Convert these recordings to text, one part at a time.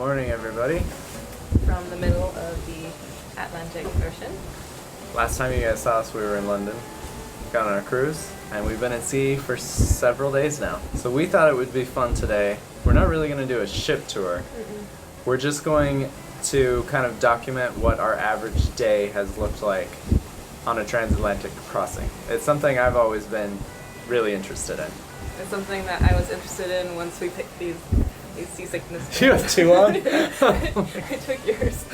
Morning, everybody. From the middle of the Atlantic Ocean. Last time you guys saw us, we were in London, got on a cruise, and we've been at sea for several days now. So we thought it would be fun today. We're not really going to do a ship tour. We're just going to kind of document what our average day has looked like on a transatlantic crossing. It's something I've always been really interested in. It's something that I was interested in once we picked these seasickness. You have two on? I took yours.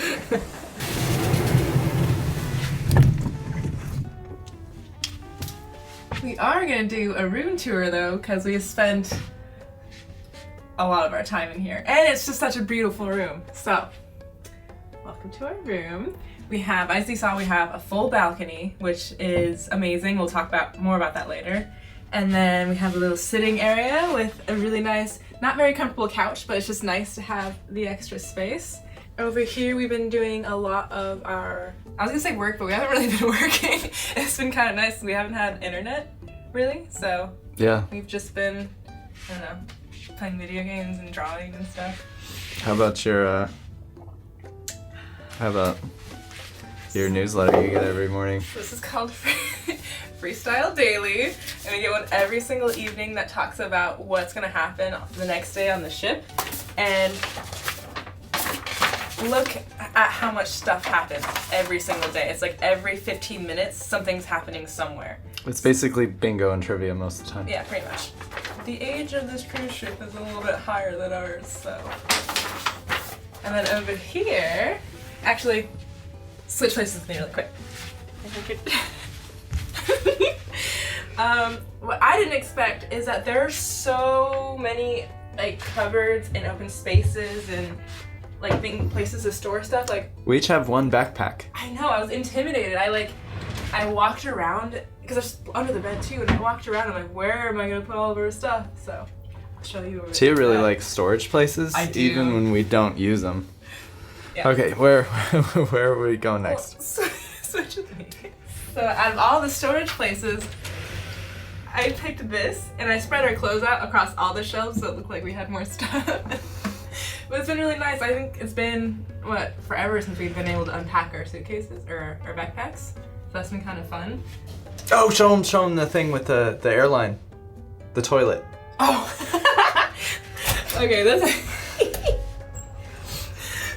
We are going to do a room tour though, because we spent a lot of our time in here. And it's just such a beautiful room. So, welcome to our room. We have, as you saw, we have a full balcony, which is amazing. We'll talk more about that later. And then we have a little sitting area with a really nice, not very comfortable couch, but it's just nice to have the extra space. Over here, we've been doing a lot of our, I was gonna say work, but we haven't really been working. It's been kind of nice. We haven't had internet, really, so Yeah. we've just been, I don't know, playing video games and drawing and stuff. How about your newsletter you get every morning? This is called Freestyle Daily, and we get one every single evening that talks about what's gonna happen the next day on the ship, and look at how much stuff happens every single day. It's like every 15 minutes something's happening somewhere. It's basically bingo and trivia most of the time. Yeah, pretty much. The age of this cruise ship is a little bit higher than ours, so. And then over here, actually, switch places with me really quick. What I didn't expect is that there are so many like cupboards and open spaces and like places to store stuff. Like We each have one backpack. I know, I was intimidated. I walked around because I was under the bed too, and I walked around. I'm like, where am I gonna put all of our stuff? So I'll show you. Tia really likes storage places, I do. even when we don't use them. Yeah. Okay, where are we going next? Switch with me. So out of all the storage places, I picked this, and I spread our clothes out across all the shelves so it looked like we had more stuff. But it's been really nice. I think it's been, forever since we've been able to unpack our suitcases or our backpacks. So that's been kind of fun. Oh, show him the thing with the airline. The toilet. Oh! Okay, this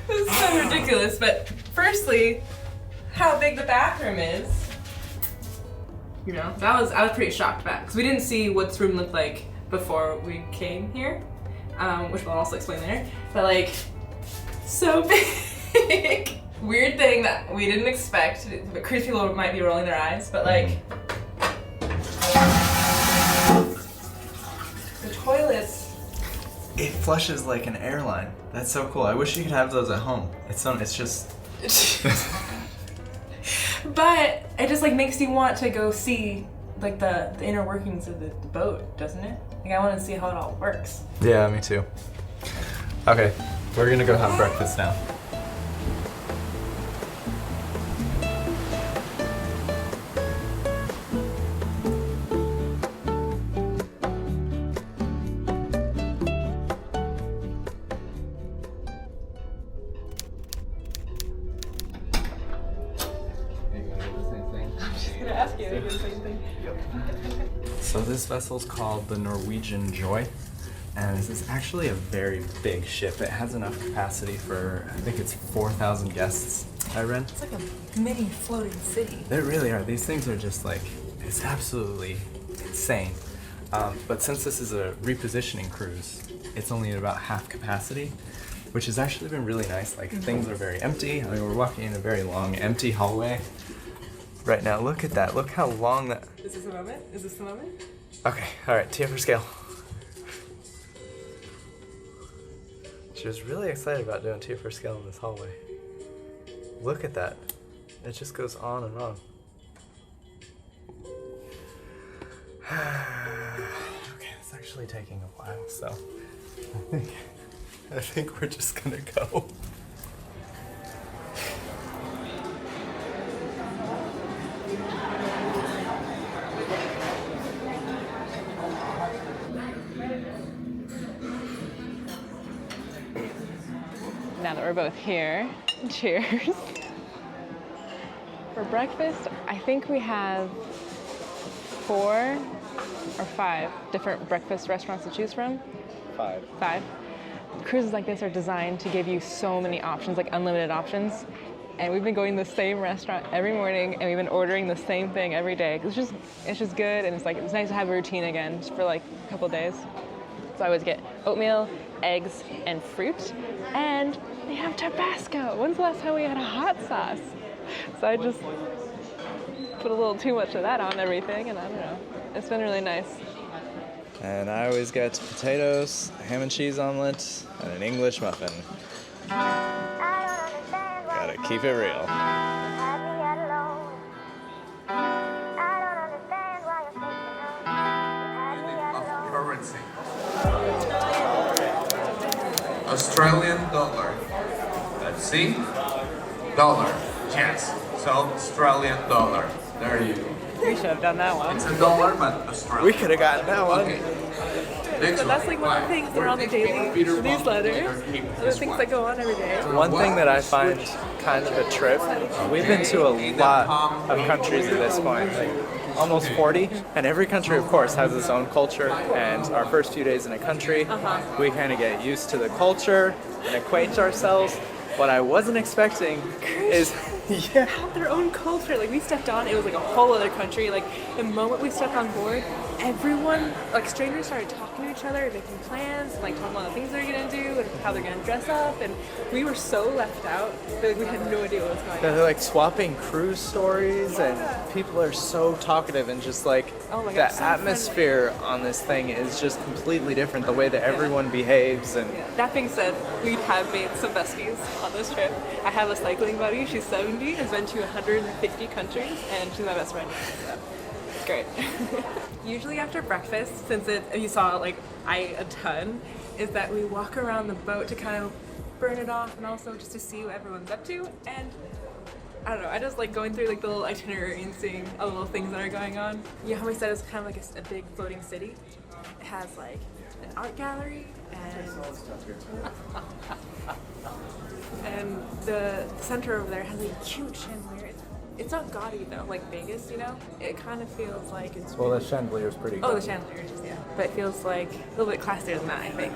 is so ridiculous, but firstly, how big the bathroom is. You know, I was pretty shocked back because we didn't see what this room looked like before we came here, which we'll also explain later. But like, so big. Weird thing that we didn't expect. But cruise people might be rolling their eyes, but like, the toilets. It flushes like an airline. That's so cool. I wish you could have those at home. It's just. But it just like makes you want to go see like the inner workings of the boat, doesn't it? Like I want to see how it all works. Yeah, me too. Okay, we're gonna go have breakfast now. So this vessel's called the Norwegian Joy, and this is actually a very big ship. It has enough capacity for, I think it's 4,000 guests, I read. It's like a mini floating city. They really are. These things are just like, it's absolutely insane. But since this is a repositioning cruise, it's only at about half capacity, which has actually been really nice. Like things are very empty. I mean, we're walking in a very long, empty hallway right now. Look at that. Look how long that. Is this the moment? Is this the moment? Okay, all right, Tia for scale. She was really excited about doing Tia for scale in this hallway. Look at that. It just goes on and on. Okay, it's actually taking a while, so I think we're just gonna go. now that we're both here. Cheers. For breakfast, I think we have 4 or 5 different breakfast restaurants to choose from. 5. 5. Cruises like this are designed to give you so many options, like unlimited options. And we've been going to the same restaurant every morning, and we've been ordering the same thing every day. It's just good, and it's nice to have a routine again, just for like a couple of days. So I always get oatmeal, eggs, and fruit, and they have Tabasco. When's the last time we had a hot sauce? So I just put a little too much of that on everything, and I don't know. It's been really nice. And I always get potatoes, ham and cheese omelet, and an English muffin. Gotta keep it real. Currency. Australian dollar. Let's see. Dollar. Yes. So Australian dollar. There you go. We should have done that one. It's a dollar, but Australian. We could have gotten that one. Okay. Next So that's like one of the things that are on the daily newsletter. The things that go on every day. One thing that I find kind of a trip, we've been to a lot of countries at this point, like almost 40, and every country, of course, has its own culture, and our first few days in a country, we kind of get used to the culture and acquaint ourselves. What I wasn't expecting is Have their own culture. Like we stepped on, it was like a whole other country. Like the moment we stepped on board, everyone, like strangers, started talking to each other, making plans, and, like talking about the things they're gonna do and how they're gonna dress up. And we were so left out that we had no idea what was going on. they're like swapping cruise stories, and people are so talkative, and just like Oh my the God, so atmosphere on this thing is just completely different. The way that everyone behaves, and That being said, we have made some besties on this trip. I have a cycling buddy. She's 70, has been to 150 countries, and she's my best friend. So, it's great. Usually after breakfast, since you saw like I a ton, is that we walk around the boat to kind of burn it off, and also just to see what everyone's up to. And I don't know, I just like going through like the little itinerary and seeing all the little things that are going on. You know how we said it's kind of like a big floating city? It has like an art gallery and the center over there has a huge chandelier. It's not gaudy though, like Vegas, you know? It kind of feels like it's... well, the chandelier's pretty Oh, the chandelier, yeah. But it feels like a little bit classier than that, I think.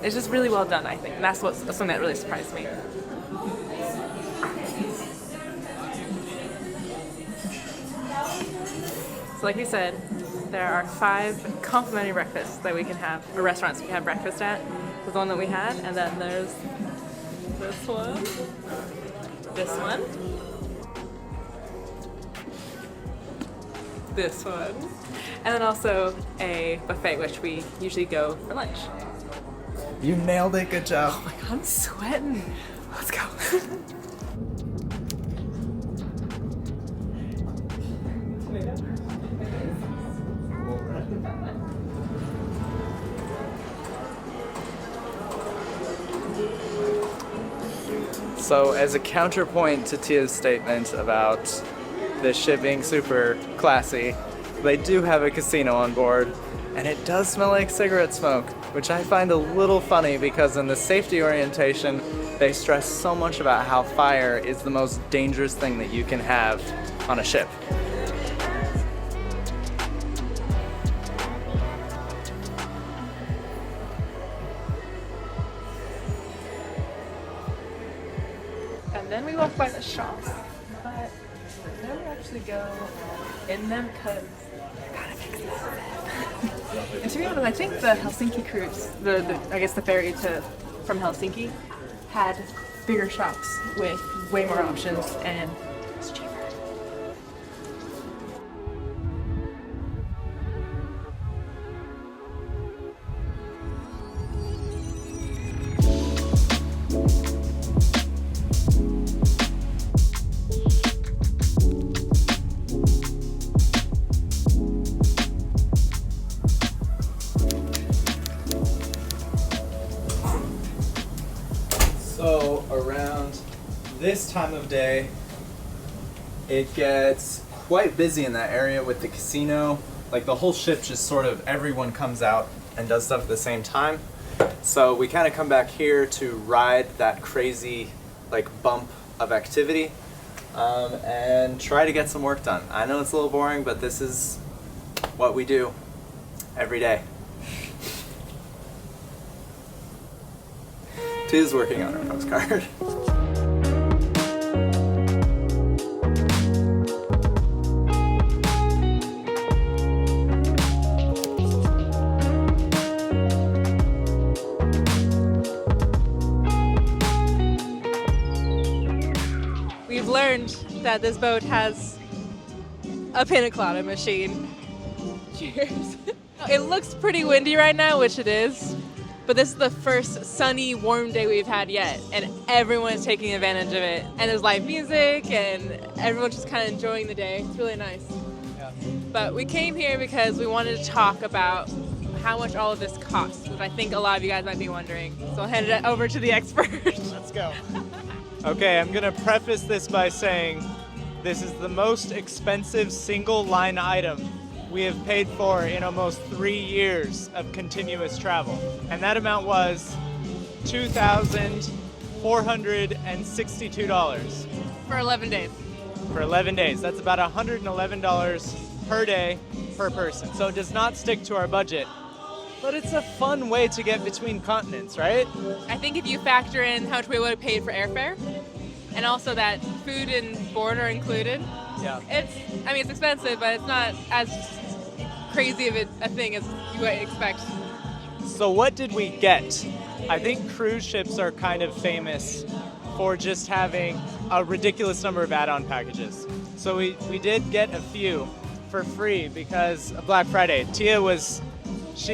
It's just really well done, I think. And that's something that really surprised me. So like we said, there are 5 complimentary breakfasts that we can have, or restaurants we can have breakfast at. The one that we had, and then there's this one, this one, this one, and then also a buffet, which we usually go for lunch. You nailed it. Good job. Oh my God, I'm sweating. Let's go. So as a counterpoint to Tia's statement about this ship being super classy, they do have a casino on board, and it does smell like cigarette smoke, which I find a little funny because in the safety orientation, they stress so much about how fire is the most dangerous thing that you can have on a ship. And then we walk by the shops, but we never actually go in them because they're kind of expensive. And to be honest, I think the Helsinki cruise, I guess the ferry from Helsinki, had bigger shops with way more options and it's cheaper. So around this time of day, it gets quite busy in that area with the casino. Like the whole ship just sort of, everyone comes out and does stuff at the same time. So we kind of come back here to ride that crazy like bump of activity and try to get some work done. I know it's a little boring, but this is what we do every day. Tia's working on her postcard. We've learned that this boat has a pina colada machine. Cheers. It looks pretty windy right now, which it is, but this is the first sunny, warm day we've had yet, and everyone's taking advantage of it. And there's live music, and everyone's just kind of enjoying the day. It's really nice. Yeah. But we came here because we wanted to talk about how much all of this costs, which I think a lot of you guys might be wondering. So I'll hand it over to the expert. Let's go. Okay, I'm gonna preface this by saying this is the most expensive single line item we have paid for in almost 3 years of continuous travel. And that amount was $2,462 For 11 days. for 11 days. That's about $111 per day per person. So it does not stick to our budget, but it's a fun way to get between continents, right? I think if you factor in how much we would have paid for airfare, and also that food and board are included, Yeah. it's expensive, but it's not as crazy of a thing as you would expect. So what did we get? I think cruise ships are kind of famous for just having a ridiculous number of add-on packages. So we did get a few for free because of Black Friday. She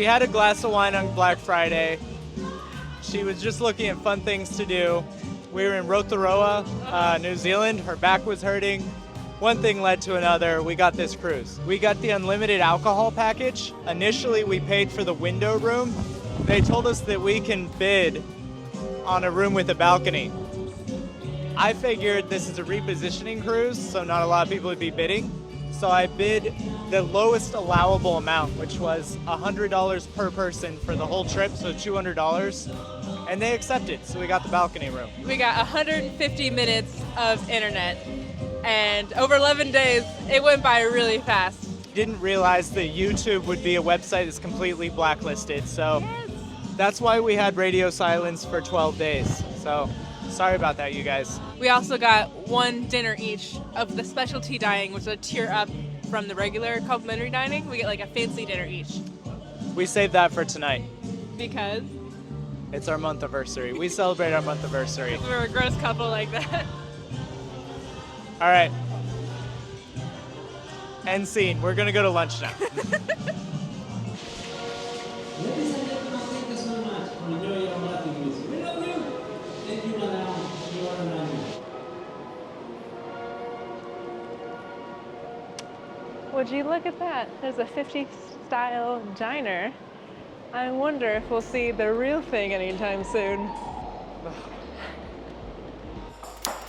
had a glass of wine on Black Friday. She was just looking at fun things to do. We were in Rotorua, New Zealand. Her back was hurting. One thing led to another. We got this cruise. We got the unlimited alcohol package. Initially, we paid for the window room. They told us that we can bid on a room with a balcony. I figured this is a repositioning cruise, so not a lot of people would be bidding. So I bid the lowest allowable amount, which was $100 per person for the whole trip, so $200. And they accepted, so we got the balcony room. We got 150 minutes of internet, and over 11 days, it went by really fast. Didn't realize that YouTube would be a website that's completely blacklisted, so that's why we had radio silence for 12 days. So sorry about that, you guys. We also got one dinner each of the specialty dining, which is a tier up from the regular complimentary dining. We get like a fancy dinner each. We saved that for tonight. Because It's our month anniversary. We celebrate our month anniversary. we're a gross couple like that. All right. End scene. We're gonna go to lunch now. Ladies and gentlemen, thank you so much for enjoying our Latin music. We love you. Thank you, madam. You are amazing. Would you look at that? There's a 50s style diner. I wonder if we'll see the real thing anytime soon.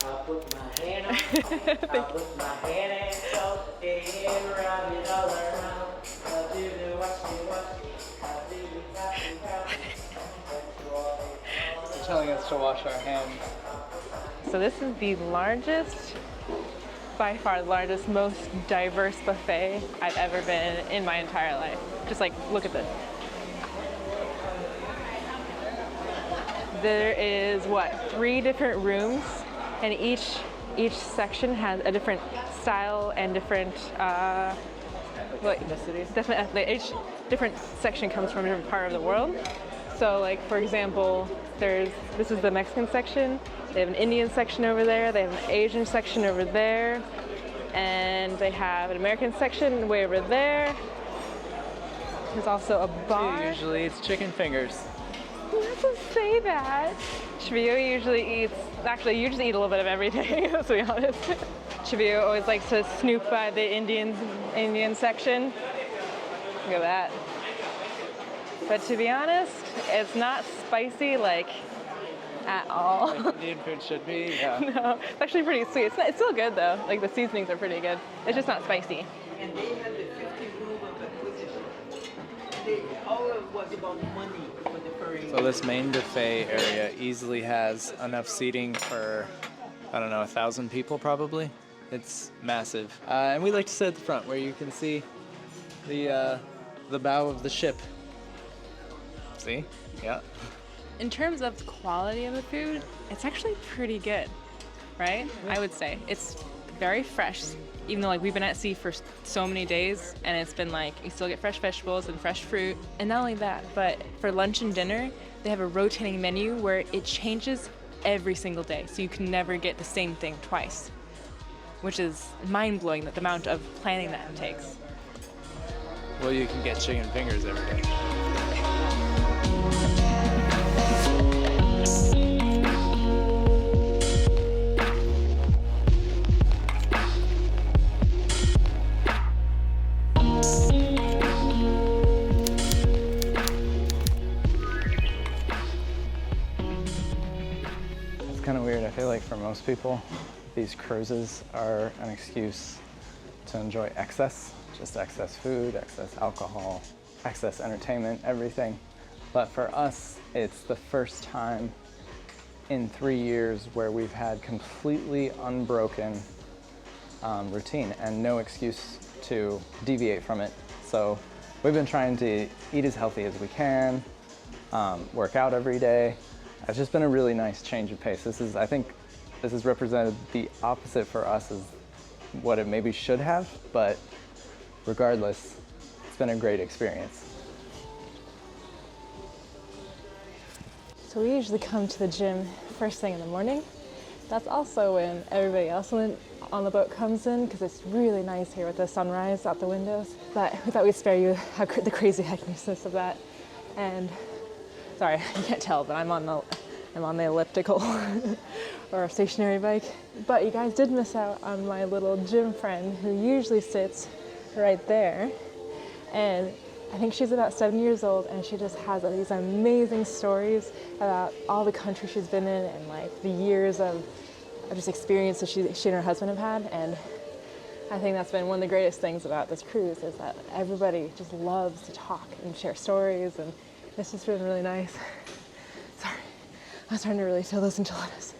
I'll put my hand on it. I'll put my hand in so it rub it all around. I'll do the washy. I'll do the happy. They're telling us to wash our hands. So this is the largest, by far the largest, most diverse buffet I've ever been in my entire life. Just like, look at this. There is, 3 different rooms, and each section has a different style and different, each different section comes from a different part of the world. So like, for example, this is the Mexican section, they have an Indian section over there, they have an Asian section over there, and they have an American section way over there. There's also a bar. Usually it's chicken fingers. Doesn't say that. Cheveyo usually you just eat a little bit of every day, let's be honest. Cheveyo always likes to snoop by the Indian section. Look at that. But to be honest, it's not spicy like at all. Like Indian food should be, yeah. No, it's actually pretty sweet. It's still good though. Like the seasonings are pretty good. It's just not spicy. And they had the 50 rule of acquisition. All it was about money for the parade. So this main buffet area easily has enough seating for, I don't know, 1,000 people probably. It's massive. And we like to sit at the front where you can see the bow of the ship. See? Yeah. In terms of quality of the food, it's actually pretty good, right? I would say it's very fresh, even though like we've been at sea for so many days, and it's been like you still get fresh vegetables and fresh fruit. And not only that, but for lunch and dinner, they have a rotating menu where it changes every single day, so you can never get the same thing twice, which is mind-blowing, that the amount of planning that takes. Well, you can get chicken fingers every day. It's kind of weird. I feel like for most people, these cruises are an excuse to enjoy excess. Just excess food, excess alcohol, excess entertainment, everything. But for us, it's the first time in 3 years where we've had completely unbroken routine and no excuse to deviate from it. So we've been trying to eat as healthy as we can, work out every day. It's just been a really nice change of pace. I think this has represented the opposite for us as what it maybe should have, but regardless, it's been a great experience. So we usually come to the gym first thing in the morning. That's also when everybody else on the boat comes in, because it's really nice here with the sunrise out the windows. But we thought we'd spare you the crazy hecticness of that. And sorry, you can't tell, but I'm on the elliptical or a stationary bike. But you guys did miss out on my little gym friend who usually sits right there. And I think she's about 7 years old, and she just has these amazing stories about all the countries she's been in and like the years of just experiences she and her husband have had. And I think that's been one of the greatest things about this cruise, is that everybody just loves to talk and share stories, and it's just been really nice. Sorry, I was starting to really feel those enchiladas.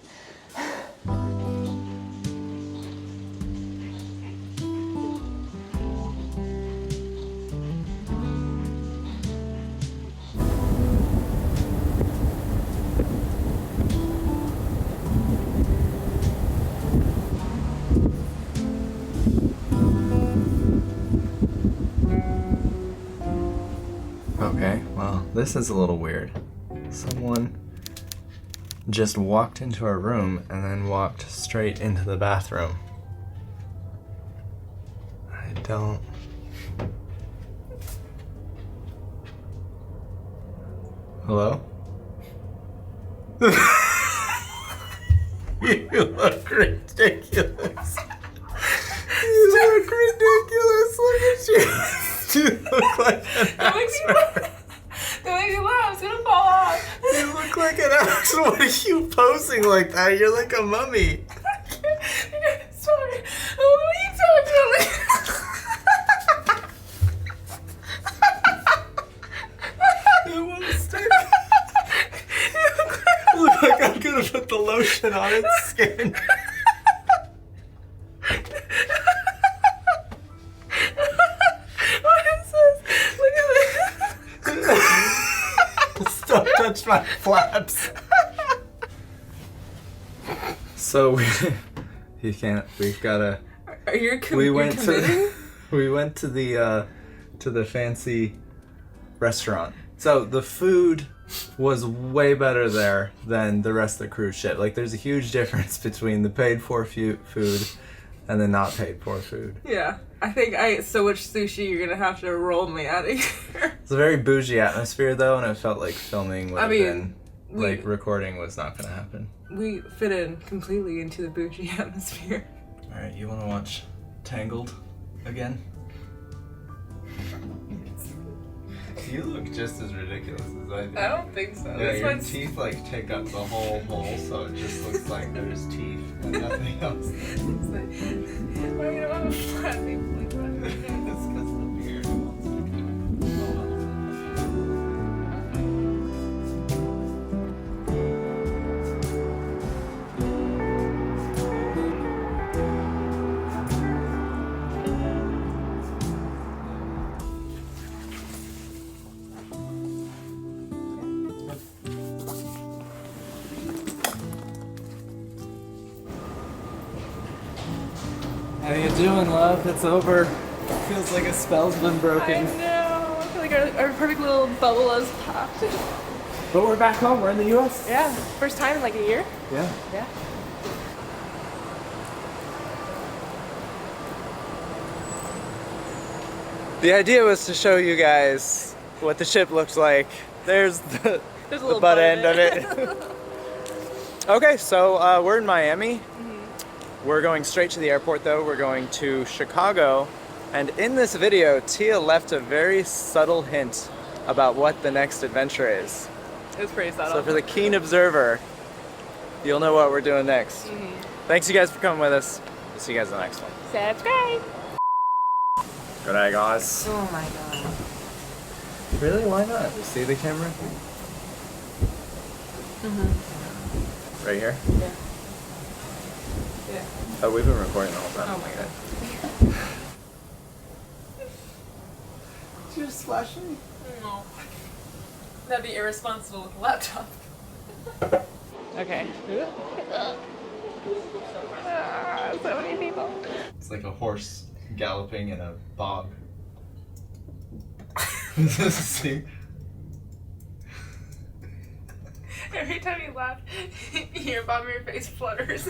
Okay, well, this is a little weird. Someone just walked into our room and then walked straight into the bathroom. I don't... Hello? You look ridiculous. You look ridiculous. Look at you. You look like an asshole. Don't make me laugh, it's gonna fall off. You look like an asshole. What are you posing like that? You're like a mummy. Sorry. What are you talking about? It won't stick. Look like I'm gonna put the lotion on its skin. Don't touch my flaps. So you can't. We've gotta. Are you We went to the fancy restaurant. So the food was way better there than the rest of the cruise ship. Like, there's a huge difference between the paid for food and the not paid for food. Yeah, I think I ate so much sushi, you're gonna have to roll me out of here. It's a very bougie atmosphere though, and it felt like filming would have been, we- like, recording was not gonna happen. We fit in completely into the bougie atmosphere. Alright, you wanna watch Tangled again? You look just as ridiculous as I do. I don't think so. Yeah, This your one's teeth like take up the whole hole, so it just looks like there's teeth and nothing else. Why you don't have a flat name like that? It's because the beard wants to come. doing, love? It's over. Feels like a spell's been I broken. know. I feel like our perfect little bubble has popped. But we're back home. We're in the US. Yeah. First time in like a year. Yeah. Yeah. The idea was to show you guys what the ship looks like. There's the There's a the little butt butt in end of it. Okay, so we're in Miami. We're going straight to the airport though. We're going to Chicago. And in this video, Tia left a very subtle hint about what the next adventure is. It was pretty subtle. So for the keen observer, you'll know what we're doing next. Thanks you guys for coming with us. We'll see you guys in the next one. Subscribe. Good day, guys. Oh my god. Really? Why not? You see the camera? Right here? Yeah. Yeah. Oh, we've been recording the whole time. Oh my god. Did you just splash me? No. That'd be irresponsible with a laptop. Okay. So many people. It's like a horse galloping in a bog. See? Every time you laugh, your bottom of your face flutters.